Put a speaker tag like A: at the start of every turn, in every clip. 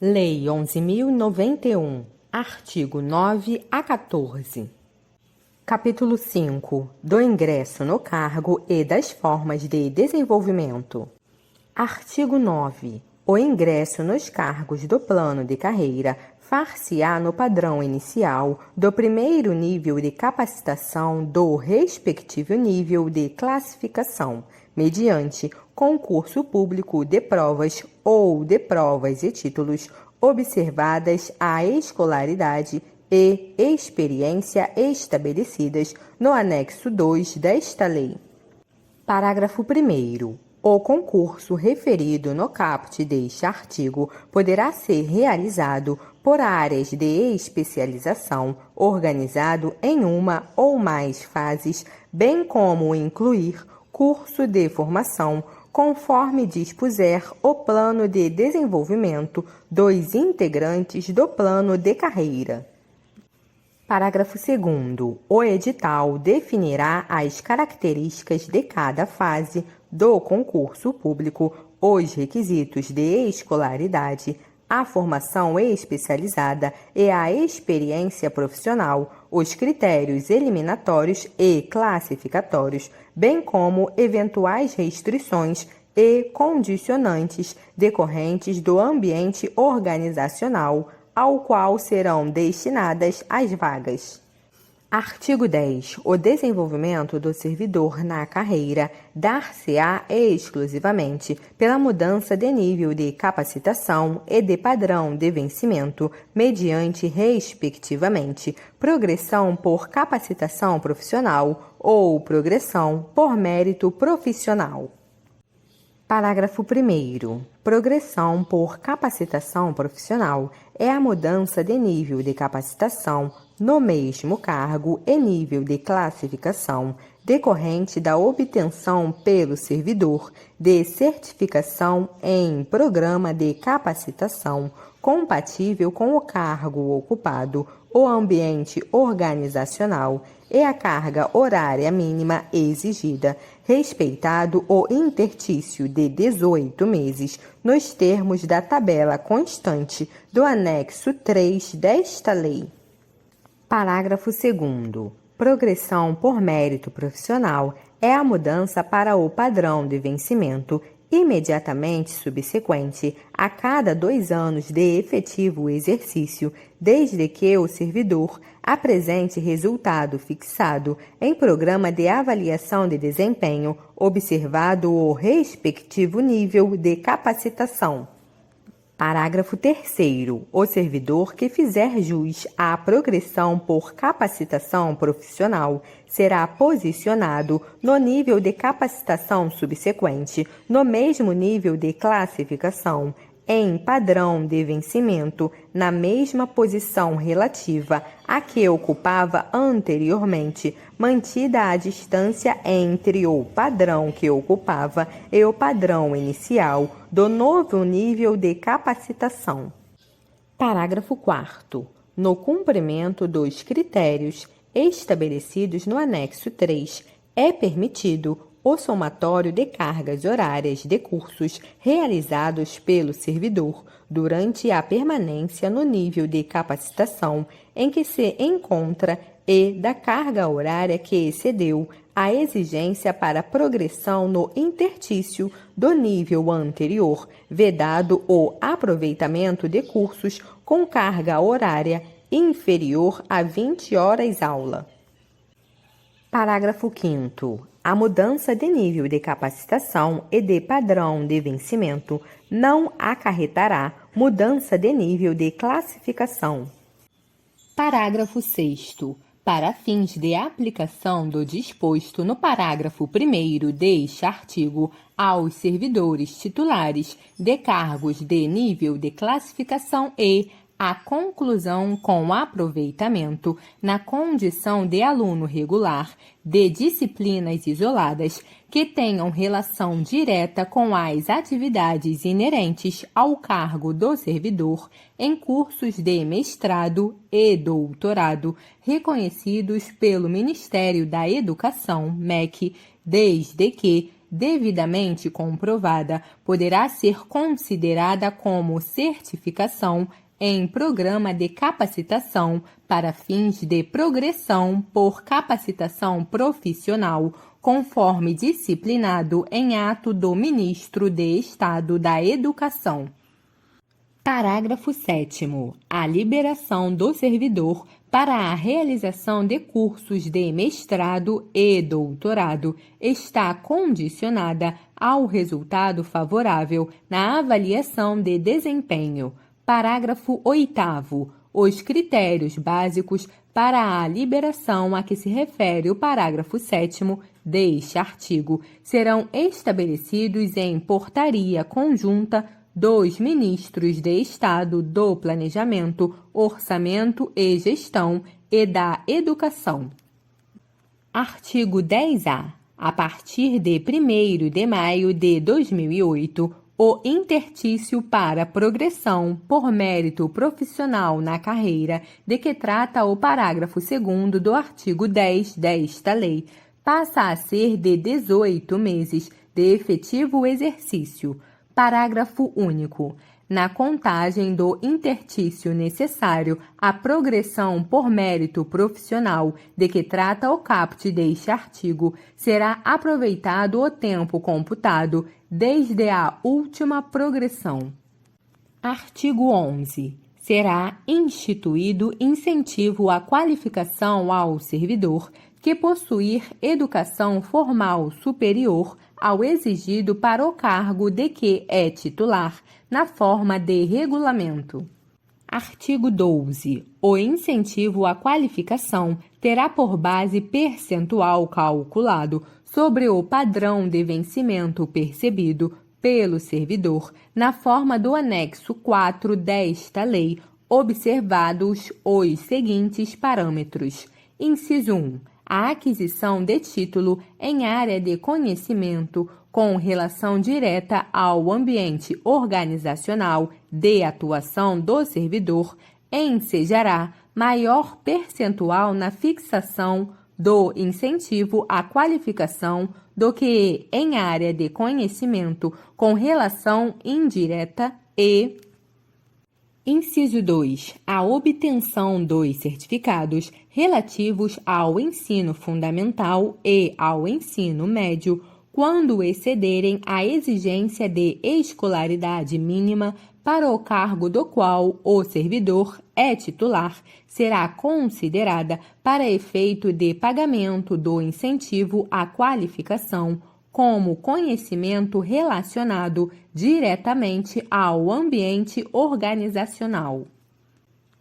A: Lei 11.091, artigo 9 a 14. Capítulo 5. Do ingresso no cargo e das formas de desenvolvimento. Artigo 9. O ingresso nos cargos do plano de carreira far-se-á no padrão inicial do primeiro nível de capacitação do respectivo nível de classificação, mediante concurso público de provas ou de provas e títulos, observadas a escolaridade e experiência estabelecidas no anexo 2 desta lei. Parágrafo 1º. O concurso referido no caput deste artigo poderá ser realizado por áreas de especialização, organizado em uma ou mais fases, bem como incluir curso de formação, conforme dispuser o plano de desenvolvimento dos integrantes do plano de carreira. Parágrafo 2º. O edital definirá as características de cada fase do concurso público, os requisitos de escolaridade, a formação especializada e a experiência profissional, os critérios eliminatórios e classificatórios, bem como eventuais restrições e condicionantes decorrentes do ambiente organizacional ao qual serão destinadas as vagas. Artigo 10. O desenvolvimento do servidor na carreira dar-se-á exclusivamente pela mudança de nível de capacitação e de padrão de vencimento, mediante, respectivamente, progressão por capacitação profissional ou progressão por mérito profissional. Parágrafo 1º. Progressão por capacitação profissional é a mudança de nível de capacitação no mesmo cargo e nível de classificação decorrente da obtenção pelo servidor de certificação em programa de capacitação compatível com o cargo ocupado, o ambiente organizacional e a carga horária mínima exigida, respeitado o interstício de 18 meses, nos termos da tabela constante do anexo 3 desta lei. Parágrafo 2º. Progressão por mérito profissional é a mudança para o padrão de vencimento imediatamente subsequente a cada 2 anos de efetivo exercício, desde que o servidor apresente resultado fixado em programa de avaliação de desempenho, observado o respectivo nível de capacitação. Parágrafo 3º. O servidor que fizer jus à progressão por capacitação profissional será posicionado no nível de capacitação subsequente, no mesmo nível de classificação, em padrão de vencimento, na mesma posição relativa a que ocupava anteriormente, mantida a distância entre o padrão que ocupava e o padrão inicial do novo nível de capacitação. Parágrafo 4º. No cumprimento dos critérios estabelecidos no anexo 3, é permitido o somatório de cargas horárias de cursos realizados pelo servidor durante a permanência no nível de capacitação em que se encontra e da carga horária que excedeu a exigência para progressão no interstício do nível anterior, vedado o aproveitamento de cursos com carga horária inferior a 20 horas aula. Parágrafo 5º. A mudança de nível de capacitação e de padrão de vencimento não acarretará mudança de nível de classificação. Parágrafo 6º. Para fins de aplicação do disposto no parágrafo 1º deste artigo aos servidores titulares de cargos de nível de classificação E, a conclusão com aproveitamento na condição de aluno regular de disciplinas isoladas que tenham relação direta com as atividades inerentes ao cargo do servidor em cursos de mestrado e doutorado reconhecidos pelo Ministério da Educação, MEC, desde que devidamente comprovada, poderá ser considerada como certificação em programa de capacitação para fins de progressão por capacitação profissional, conforme disciplinado em ato do Ministro de Estado da Educação. Parágrafo 7º. A liberação do servidor para a realização de cursos de mestrado e doutorado está condicionada ao resultado favorável na avaliação de desempenho. Parágrafo 8º. Os critérios básicos para a liberação a que se refere o parágrafo 7º deste artigo serão estabelecidos em portaria conjunta dos Ministros de Estado do Planejamento, Orçamento e Gestão e da Educação. Artigo 10-A. A partir de 1º de maio de 2008, o intertício para progressão por mérito profissional na carreira, de que trata o parágrafo 2º do artigo 10 desta lei, passa a ser de 18 meses de efetivo exercício. Parágrafo único. Na contagem do intertício necessário à progressão por mérito profissional de que trata o caput deste artigo, será aproveitado o tempo computado desde a última progressão. Artigo 11. Será instituído incentivo à qualificação ao servidor que possuir educação formal superior ao exigido para o cargo de que é titular, na forma de regulamento. Artigo 12. O incentivo à qualificação terá por base percentual calculado sobre o padrão de vencimento percebido pelo servidor, na forma do anexo 4 desta lei, observados os seguintes parâmetros. Inciso 1. A aquisição de título em área de conhecimento com relação direta ao ambiente organizacional de atuação do servidor ensejará maior percentual na fixação do incentivo à qualificação do que em área de conhecimento com relação indireta e Inciso 2. A obtenção dos certificados relativos ao ensino fundamental e ao ensino médio, quando excederem a exigência de escolaridade mínima para o cargo do qual o servidor é titular, será considerada para efeito de pagamento do incentivo à qualificação como conhecimento relacionado diretamente ao ambiente organizacional.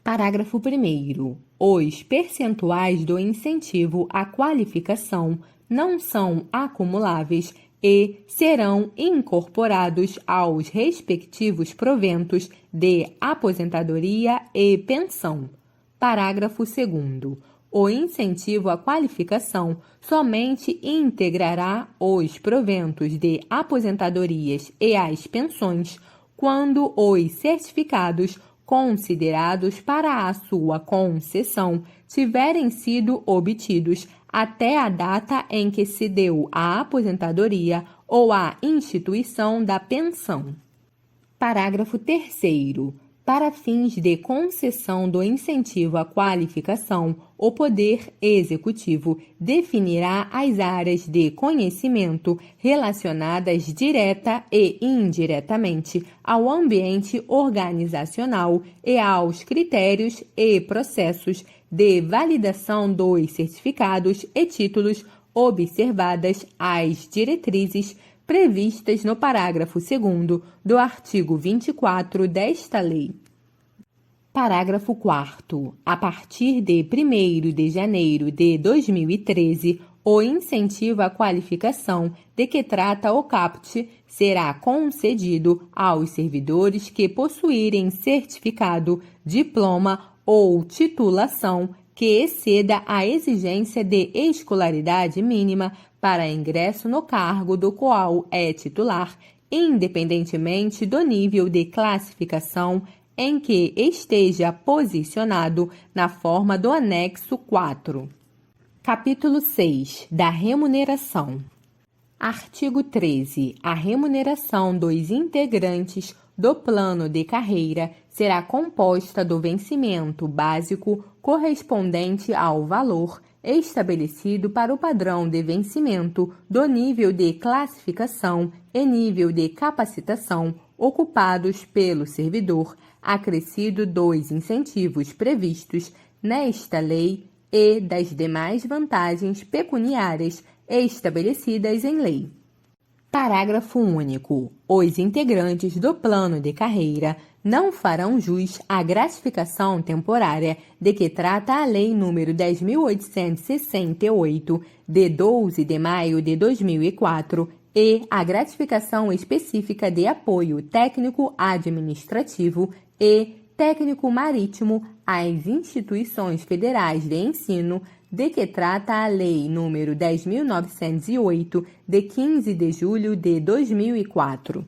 A: Parágrafo 1º. Os percentuais do incentivo à qualificação não são acumuláveis e serão incorporados aos respectivos proventos de aposentadoria e pensão. Parágrafo 2º. O incentivo à qualificação somente integrará os proventos de aposentadorias e as pensões quando os certificados considerados para a sua concessão tiverem sido obtidos até a data em que se deu a aposentadoria ou a instituição da pensão. Parágrafo 3º. Para fins de concessão do incentivo à qualificação, o Poder Executivo definirá as áreas de conhecimento relacionadas direta e indiretamente ao ambiente organizacional e aos critérios e processos de validação dos certificados e títulos, observadas as diretrizes previstas no parágrafo 2º do artigo 24 desta lei. Parágrafo 4º. A partir de 1º de janeiro de 2013, o incentivo à qualificação de que trata o caput será concedido aos servidores que possuírem certificado, diploma ou titulação que exceda a exigência de escolaridade mínima para ingresso no cargo do qual é titular, independentemente do nível de classificação em que esteja posicionado na forma do anexo 4. Capítulo 6. Da remuneração. Artigo 13. A remuneração dos integrantes do plano de carreira será composta do vencimento básico correspondente ao valor estabelecido para o padrão de vencimento do nível de classificação e nível de capacitação ocupados pelo servidor, acrescido dos incentivos previstos nesta lei e das demais vantagens pecuniárias estabelecidas em lei. Parágrafo único. Os integrantes do plano de carreira não farão jus à gratificação temporária de que trata a Lei nº 10.868, de 12 de maio de 2004, e à gratificação específica de apoio técnico-administrativo e técnico-marítimo às instituições federais de ensino, de que trata a Lei nº 10.908, de 15 de julho de 2004.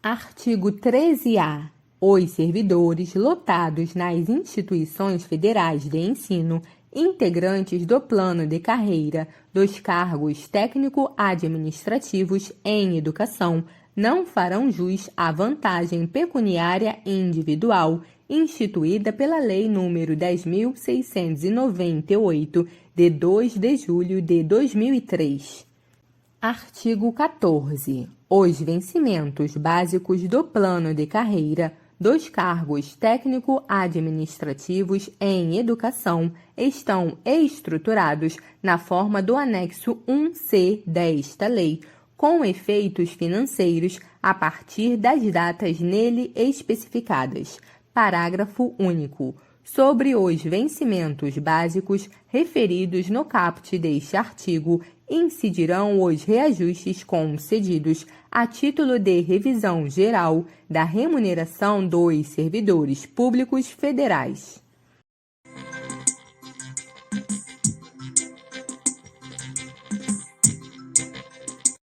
A: Artigo 13-A. Os servidores lotados nas instituições federais de ensino, integrantes do plano de carreira dos cargos técnico-administrativos em educação, não farão jus à vantagem pecuniária individual instituída pela Lei nº 10.698, de 2 de julho de 2003. Artigo 14. Os vencimentos básicos do plano de carreira dos cargos técnico-administrativos em educação estão estruturados na forma do anexo 1C desta lei, com efeitos financeiros a partir das datas nele especificadas. Parágrafo único. Sobre os vencimentos básicos referidos no caput deste artigo, incidirão os reajustes concedidos a título de revisão geral da remuneração dos servidores públicos federais.